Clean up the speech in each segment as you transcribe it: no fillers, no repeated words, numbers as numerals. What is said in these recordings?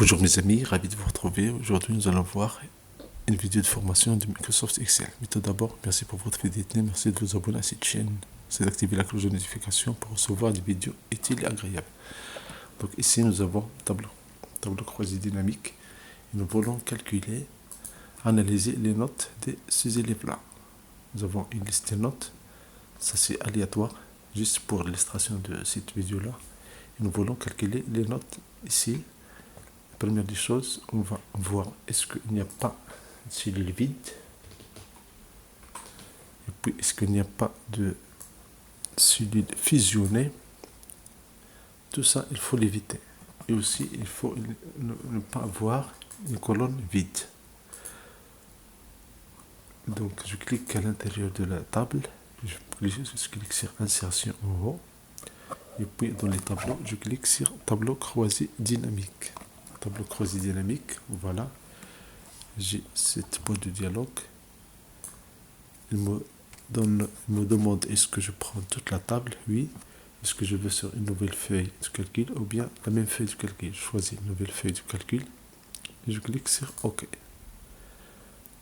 Bonjour mes amis, ravi de vous retrouver. Aujourd'hui nous allons voir une vidéo de formation de Microsoft Excel. Mais tout d'abord, merci pour votre fidélité, merci de vous abonner à cette chaîne, c'est d'activer la cloche de notification pour recevoir des vidéos utiles et agréables. Donc ici nous avons tableau croisé dynamique et nous voulons calculer, analyser les notes de ces élèves-là. Nous avons une liste de notes, ça c'est aléatoire, juste pour l'illustration de cette vidéo-là. Nous voulons calculer les notes ici. Première des choses, on va voir est-ce qu'il n'y a pas de cellule vide, et puis est-ce qu'il n'y a pas de cellule fusionnée. Tout ça, il faut l'éviter. Et aussi, il faut ne pas avoir une colonne vide. Donc, je clique à l'intérieur de la table, je clique sur insertion en haut, et puis dans les tableaux, je clique sur tableau croisé dynamique. Tableau croisé dynamique, voilà. J'ai cette boîte de dialogue. Il me demande est-ce que je prends toute la table, oui. Est-ce que je veux sur une nouvelle feuille de calcul ou bien la même feuille de calcul. Je choisis une nouvelle feuille de calcul et je clique sur OK. Et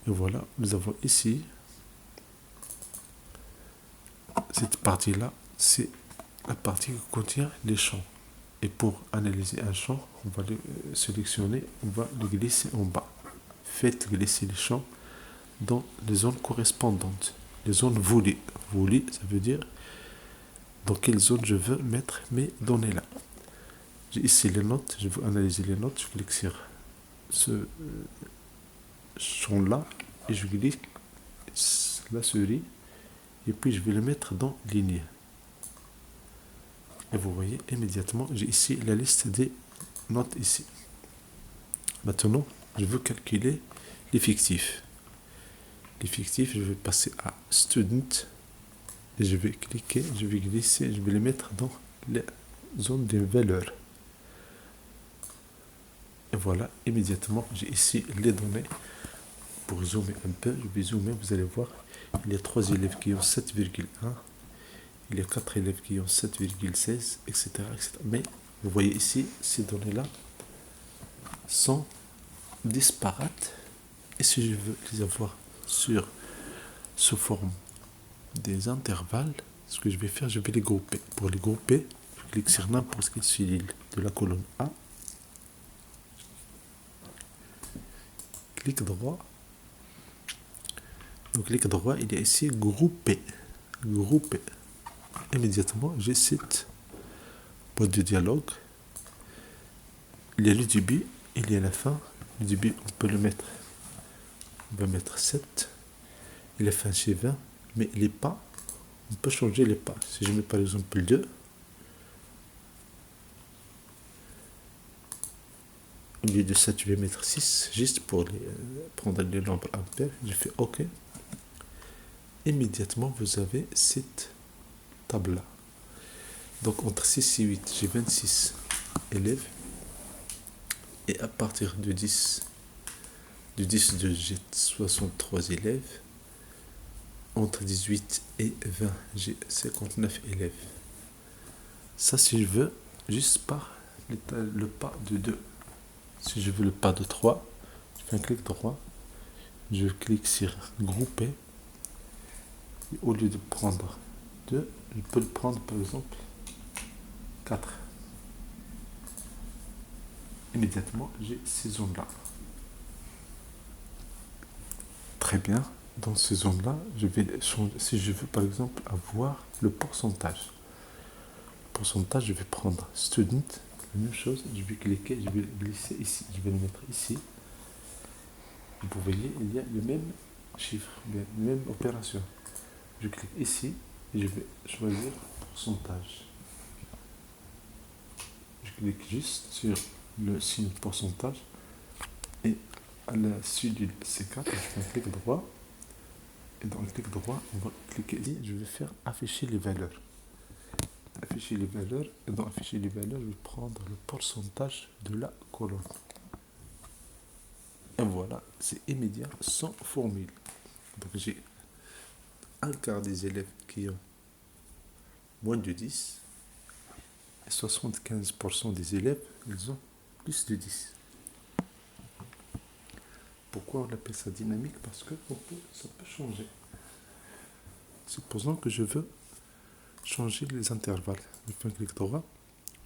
voilà, nous avons ici cette partie-là, c'est la partie qui contient les champs. Et pour analyser un champ, on va le sélectionner, on va le glisser en bas. Faites glisser les champs dans les zones correspondantes, les zones voulues. Voulues, ça veut dire dans quelle zone je veux mettre mes données là. J'ai ici les notes, je veux analyser les notes, je clique sur ce champ là et je clique la souris et puis je vais le mettre dans ligne. Et vous voyez immédiatement, j'ai ici la liste des notes ici. Maintenant, je veux calculer l'effectif. L'effectif, je vais passer à Student et je vais cliquer, je vais glisser, je vais les mettre dans la zone des valeurs. Et voilà, immédiatement, j'ai ici les données. Pour zoomer un peu, je vais zoomer, vous allez voir, il y a 3 élèves qui ont 7,1, il y a 4 élèves qui ont 7,16, etc., etc. Mais vous voyez ici, ces données-là sont disparates. Et si je veux les avoir sous forme des intervalles, ce que je vais faire, je vais les grouper. Pour les grouper, je clique sur n'importe quelle cellule de la colonne A, clic droit. Donc clic droit, il y a ici grouper. Grouper. Immédiatement, j'ai cette boîte de dialogue. Il y a le début, il y a la fin. Le début, on peut le mettre. On va mettre 7. Et la fin, c'est 20. Mais les pas, on peut changer les pas. Si je mets par exemple 2, au lieu de 7, je vais mettre 6, juste pour prendre les nombres impairs. Je fais OK. Immédiatement, vous avez cette table-là. Donc, entre 6 et 8, j'ai 26 élèves. Et à partir de 10, j'ai 63 élèves. Entre 18 et 20, j'ai 59 élèves. Ça, si je veux, juste par le pas de 2. Si je veux le pas de 3, je fais un clic droit. Je clique sur grouper. Et au lieu de prendre 2, je peux le prendre par exemple 4. Immédiatement, j'ai ces zones-là. Très bien. Dans ces zones-là, je vais changer. Si je veux par exemple avoir le pourcentage. Le pourcentage, je vais prendre Student, la même chose. Je vais cliquer, je vais le glisser ici. Je vais le mettre ici. Vous voyez, il y a le même chiffre, la même opération. Je clique ici et je vais choisir pourcentage. Je clique juste sur le signe pourcentage et à la cellule C4, je fais un clic droit. Et dans le clic droit, on va cliquer ici. Je vais faire afficher les valeurs. Afficher les valeurs. Et dans afficher les valeurs, je vais prendre le pourcentage de la colonne. Et voilà, c'est immédiat sans formule. Donc j'ai un quart des élèves qui ont moins de 10 et 75% des élèves, ils ont plus de 10. Pourquoi on appelle ça dynamique? Parce que ça peut changer. Supposons que je veux changer les intervalles. Je fais un clic droit,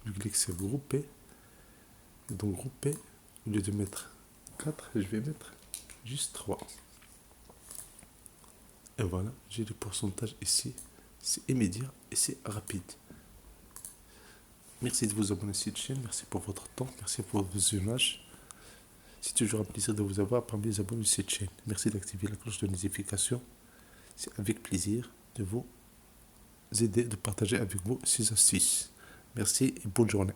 je clique sur grouper. Et donc grouper, au lieu de mettre 4, je vais mettre juste 3. Et voilà, j'ai le pourcentage ici. C'est immédiat et c'est rapide. Merci de vous abonner à cette chaîne, merci pour votre temps, merci pour vos images. C'est toujours un plaisir de vous avoir parmi les abonnés de cette chaîne. Merci d'activer la cloche de notification. C'est avec plaisir de vous aider, de partager avec vous ces astuces. Merci et bonne journée.